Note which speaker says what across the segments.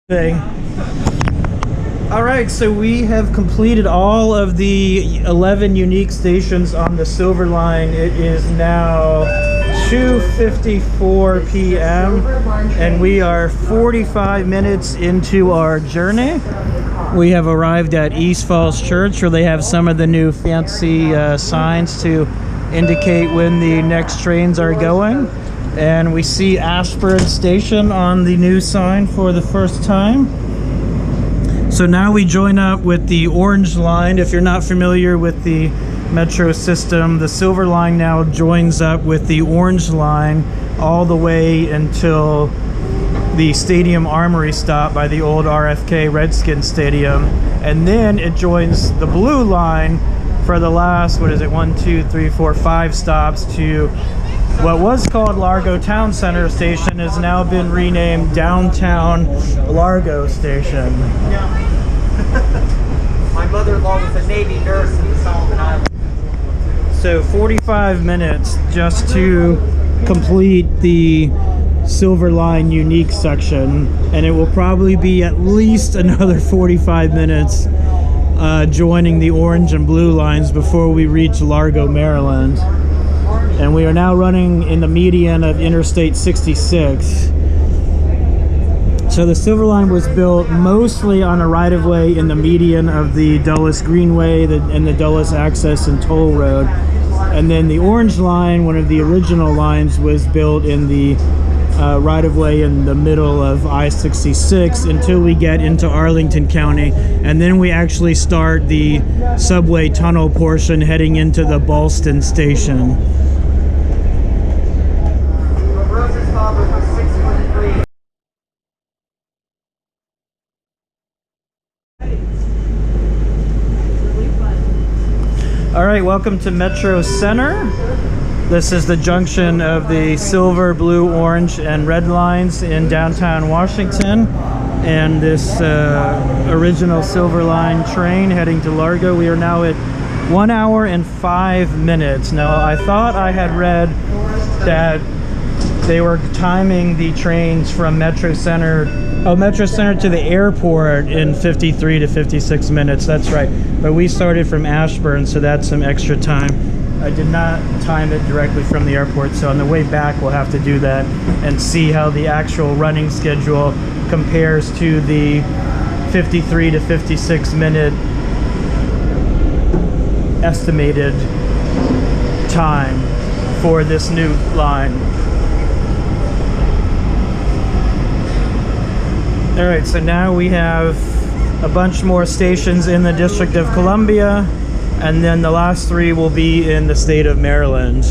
Speaker 1: thing. All right, so we have completed all of the 11 unique stations on the Silver Line. It is now 2:54 p.m. and we are 45 minutes into our journey. We have arrived at East Falls Church, where they have some of the new fancy signs to indicate when the next trains are going. And we see Ashburn Station on the new sign for the first time. So now we join up with the Orange Line. If you're not familiar with the metro system, the Silver Line now joins up with the Orange Line all the way until the Stadium Armory stop by the old RFK Redskins Stadium. And then it joins the Blue Line for the last, 5 stops to what was called Largo Town Center Station, has now been renamed Downtown Largo Station.
Speaker 2: Yeah. My mother-in-law was a Navy nurse in the Solomon Islands.
Speaker 1: So 45 minutes just to complete the Silver Line unique section, and it will probably be at least another 45 minutes joining the orange and blue lines before we reach Largo, Maryland. And we are now running in the median of Interstate 66. So the Silver Line was built mostly on a right-of-way in the median of the Dulles Greenway and the Dulles Access and Toll Road. And then the Orange Line, one of the original lines, was built in the right-of-way in the middle of I-66 until we get into Arlington County. And then we actually start the subway tunnel portion heading into the Ballston Station. All right, welcome to Metro Center. This is the junction of the silver, blue, orange, and red lines in downtown Washington. And this original Silver Line train heading to Largo. We are now at 1 hour and 5 minutes. Now, I thought I had read that they were timing the trains from Metro Center to the airport in 53 to 56 minutes. That's right. But we started from Ashburn, so that's some extra time. I did not time it directly from the airport, so on the way back we'll have to do that and see how the actual running schedule compares to the 53 to 56 minute estimated time for this new line. All right, so now we have a bunch more stations in the District of Columbia, and then the last 3 will be in the state of Maryland.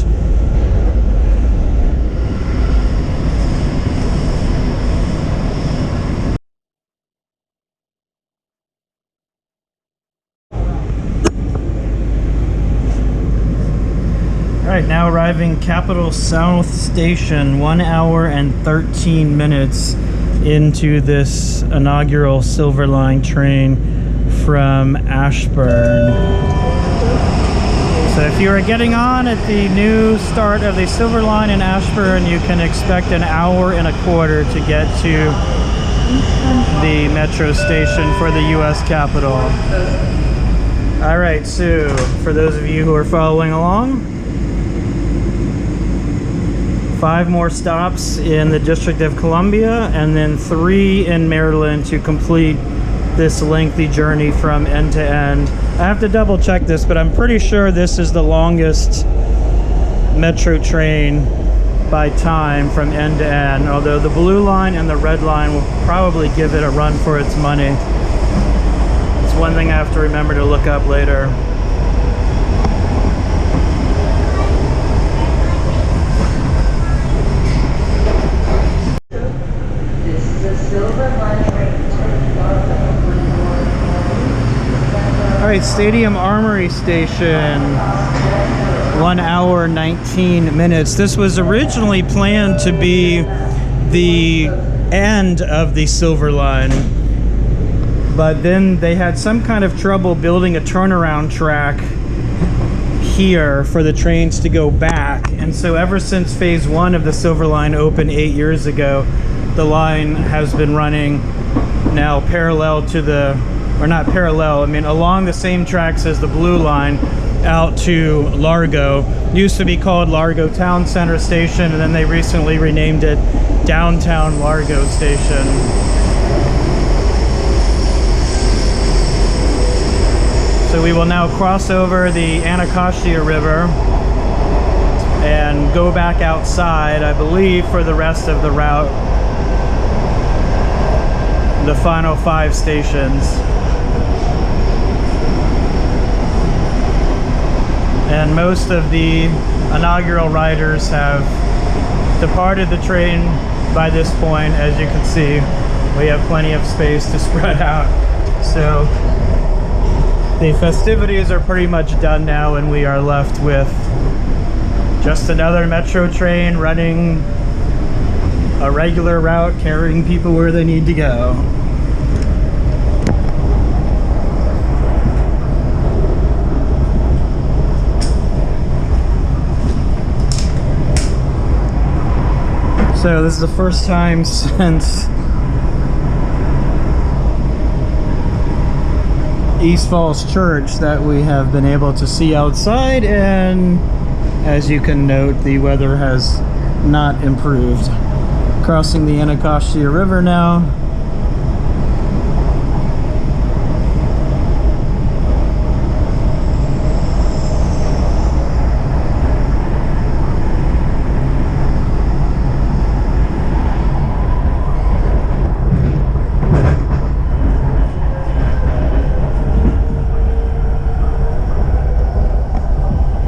Speaker 1: All right, now arriving Capitol South Station, 1 hour and 13 minutes into this inaugural Silver Line train from Ashburn. So if you are getting on at the new start of the Silver Line in Ashburn, you can expect an hour and a quarter to get to the metro station for the U.S. Capitol. All right, so for those of you who are following along, 5 more stops in the District of Columbia, and then 3 in Maryland to complete this lengthy journey from end to end. I have to double check this, but I'm pretty sure this is the longest metro train by time from end to end, although the blue line and the red line will probably give it a run for its money. It's one thing I have to remember to look up later. All right, Stadium Armory Station, 1 hour 19 minutes. This was originally planned to be the end of the Silver Line, but then they had some kind of trouble building a turnaround track here for the trains to go back. And so ever since phase 1 of the Silver Line opened 8 years ago, the line has been running now parallel to the, or not parallel, I mean along the same tracks as the blue line out to Largo. Used to be called Largo Town Center Station, and then they recently renamed it Downtown Largo Station. So we will now cross over the Anacostia River and go back outside, I believe, for the rest of the route. The final 5 stations. And most of the inaugural riders have departed the train by this point. As you can see, we have plenty of space to spread out. So the festivities are pretty much done now, and we are left with just another metro train running a regular route, carrying people where they need to go. So this is the first time since East Falls Church that we have been able to see outside, and as you can note, the weather has not improved. Crossing the Anacostia River now.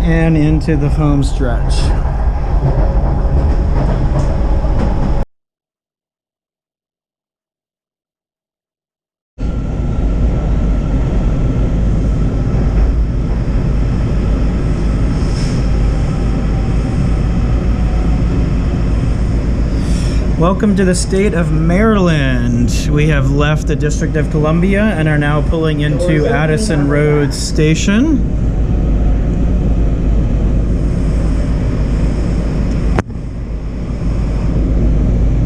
Speaker 1: And into the home stretch. Welcome to the state of Maryland. We have left the District of Columbia and are now pulling into Addison Road Station.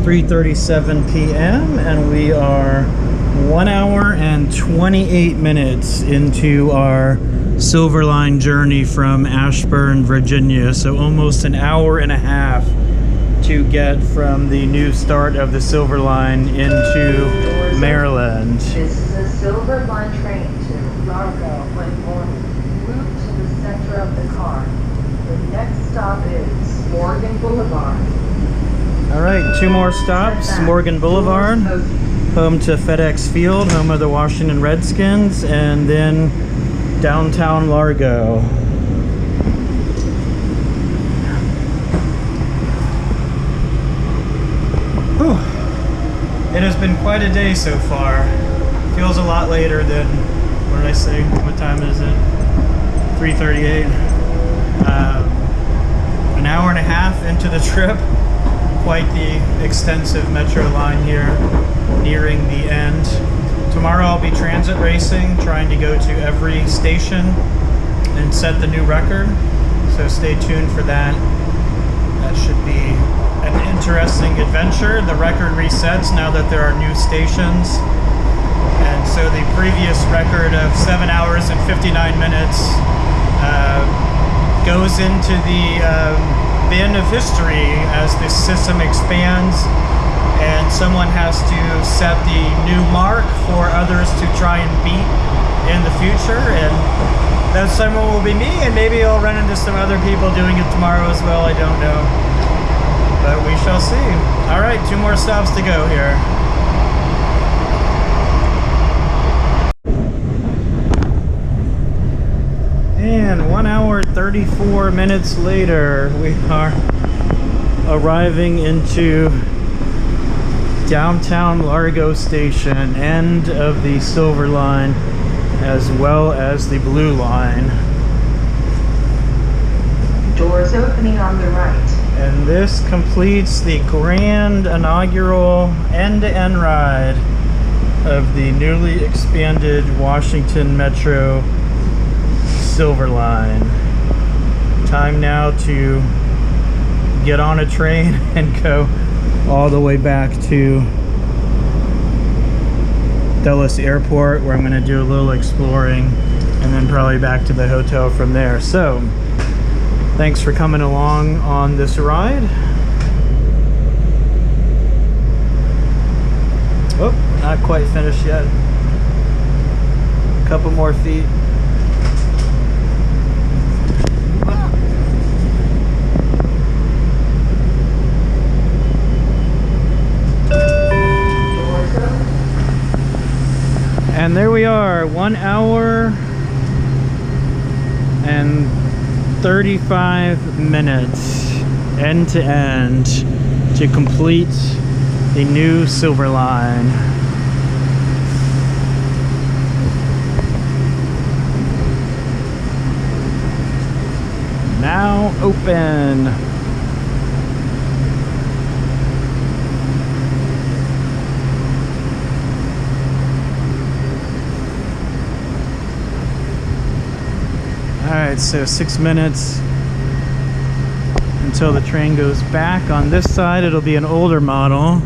Speaker 1: .37 p.m. and we are 1 hour and 28 minutes into our Silver Line journey from Ashburn, Virginia. So almost an hour and a half to get from the new start of the Silver Line into Maryland.
Speaker 3: This is a Silver Line train to Largo when morning. Move to the center of the car. The next stop is Morgan Boulevard.
Speaker 1: All right, 2 more stops. Morgan Boulevard, home to FedEx Field, home of the Washington Redskins, and then downtown Largo. Whew. It has been quite a day so far. Feels a lot later than, what did I say? What time is it? 3:38. An hour and a half into the trip. Quite the extensive metro line here, nearing the end. Tomorrow I'll be transit racing, trying to go to every station and set the new record. So stay tuned for that. That should be an interesting adventure. The record resets now that there are new stations. And so the previous record of 7 hours and 59 minutes goes into the bin of history as the system expands, and someone has to set the new mark for others to try and beat in the future, and that someone will be me, and maybe I'll run into some other people doing it tomorrow as well. I don't know, but we shall see. All right, 2 more stops to go here. And 1 hour 34 minutes later, we are arriving into downtown Largo Station, end of the Silver Line as well as the Blue Line.
Speaker 3: Doors opening on the right.
Speaker 1: And this completes the grand inaugural end-to-end ride of the newly expanded Washington Metro Silver Line. Time now to get on a train and go all the way back to Dulles Airport, where I'm going to do a little exploring, and then probably back to the hotel from there. So thanks for coming along on this ride. Oh, not quite finished yet. A couple more feet. And there we are, 1 hour and 35 minutes end to end to complete the new Silver Line. Now open. Alright, so 6 minutes until the train goes back. On this side, it'll be an older model.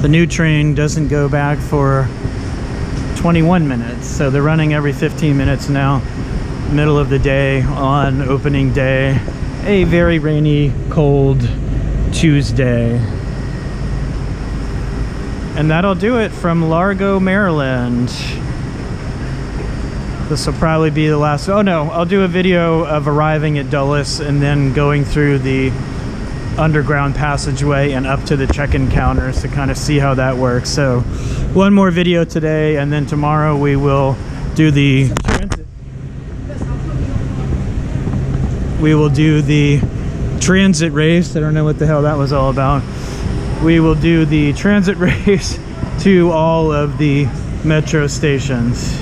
Speaker 1: The new train doesn't go back for 21 minutes, so they're running every 15 minutes now. Middle of the day on opening day. A very rainy, cold Tuesday. And that'll do it from Largo, Maryland. This will probably be the last. Oh no, I'll do a video of arriving at Dulles and then going through the underground passageway and up to the check-in counters to kind of see how that works. So one more video today, and then tomorrow we will do the transit race. I don't know what the hell that was all about. We will do the transit race to all of the metro stations.